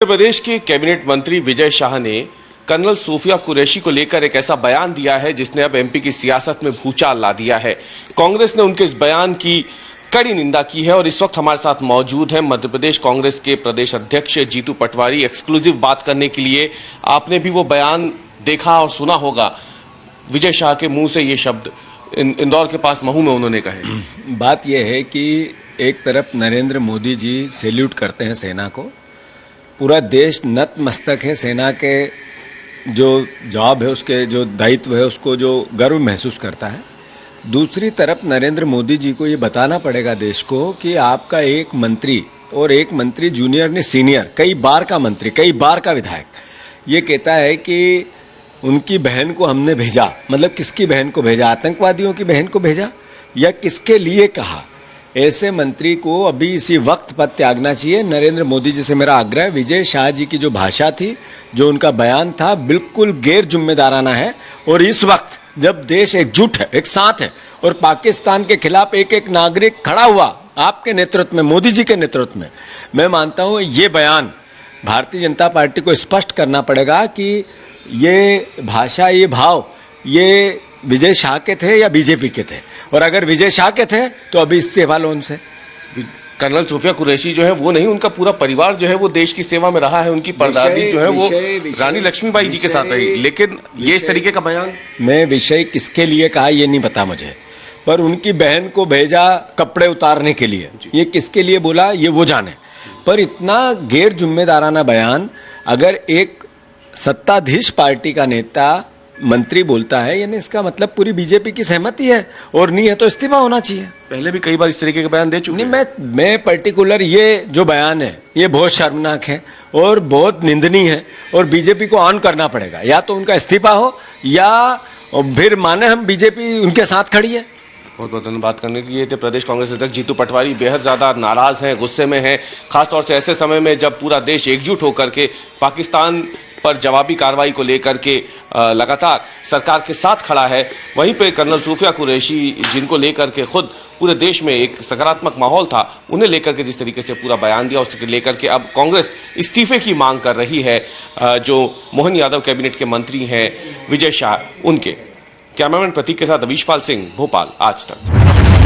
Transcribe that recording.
उत्तर प्रदेश के कैबिनेट मंत्री विजय शाह ने कर्नल सूफिया कुरैशी को लेकर एक ऐसा बयान दिया है जिसने अब एमपी की सियासत में भूचाल ला दिया है। कांग्रेस ने उनके इस बयान की कड़ी निंदा की है और इस वक्त हमारे साथ मौजूद हैं मध्य प्रदेश कांग्रेस के प्रदेश अध्यक्ष जीतू पटवारी। एक्सक्लूसिव बात करने के लिए आपने भी वो बयान देखा और सुना होगा। विजय शाह के मुंह से ये शब्द इंदौर के पास महू में उन्होंने कहे। बात यह है कि एक तरफ नरेंद्र मोदी जी सैल्यूट करते हैं सेना को, पूरा देश नतमस्तक है सेना के जो जॉब है, उसके जो दायित्व है, उसको जो गर्व महसूस करता है। दूसरी तरफ नरेंद्र मोदी जी को ये बताना पड़ेगा देश को कि आपका एक मंत्री, और एक मंत्री जूनियर ने सीनियर, कई बार का मंत्री, कई बार का विधायक, ये कहता है कि उनकी बहन को हमने भेजा। मतलब किसकी बहन को भेजा? आतंकवादियों की बहन को भेजा या किसके लिए कहा? ऐसे मंत्री को अभी इसी वक्त पद त्यागना चाहिए। नरेंद्र मोदी जी से मेरा आग्रह है, विजय शाह जी की जो भाषा थी, जो उनका बयान था, बिल्कुल गैर जिम्मेदाराना है। और इस वक्त जब देश एकजुट है, एक साथ है, और पाकिस्तान के खिलाफ एक एक नागरिक खड़ा हुआ आपके नेतृत्व में, मोदी जी के नेतृत्व में, मैं मानता हूं ये बयान भारतीय जनता पार्टी को स्पष्ट करना पड़ेगा कि ये भाषा, ये भाव, ये विजय शाह के थे या बीजेपी के थे। और अगर विजय शाह के थे तो अभी इस्तीफा लो उनसे। कर्नल सूफिया कुरैशी जो है वो नहीं, उनका पूरा परिवार जो है वो देश की सेवा में रहा है। उनकी परदादी जो है वो रानी लक्ष्मीबाई जी के साथ रही। लेकिन ये इस तरीके का बयान, मैं विषय किसके लिए कहा ये नहीं पता मुझे, पर उनकी बहन को भेजा कपड़े उतारने के लिए, ये किसके लिए बोला ये वो जाने। पर इतना गैर जिम्मेदाराना बयान अगर एक सत्ताधीश पार्टी का नेता, मंत्री बोलता है, यानी इसका मतलब पूरी बीजेपी की सहमति है, और नहीं है तो इस्तीफा होना चाहिए। पहले भी कई बार इस तरीके के बयान दे चुके हैं। मैं पर्टिकुलर ये जो बयान है ये बहुत शर्मनाक है और बहुत निंदनीय है, और बीजेपी को ऑन करना पड़ेगा। या तो उनका इस्तीफा हो या फिर माने हम बीजेपी उनके साथ खड़ी है। बहुत बहुत धन्यवाद करने के लिए थे प्रदेश कांग्रेस अध्यक्ष जीतू पटवारी। बेहद ज्यादा नाराज हैं, गुस्से में हैं, खासतौर से ऐसे समय में जब पूरा देश एकजुट होकर के पाकिस्तान पर जवाबी कार्रवाई को लेकर के लगातार सरकार के साथ खड़ा है। वहीं पे कर्नल सूफिया कुरैशी, जिनको लेकर के खुद पूरे देश में एक सकारात्मक माहौल था, उन्हें लेकर के जिस तरीके से पूरा बयान दिया, उसके लेकर के अब कांग्रेस इस्तीफे की मांग कर रही है। जो मोहन यादव कैबिनेट के मंत्री हैं विजय शाह, उनके। कैमरामैन प्रतीक के साथ अवीश पाल सिंह, भोपाल, आज तक।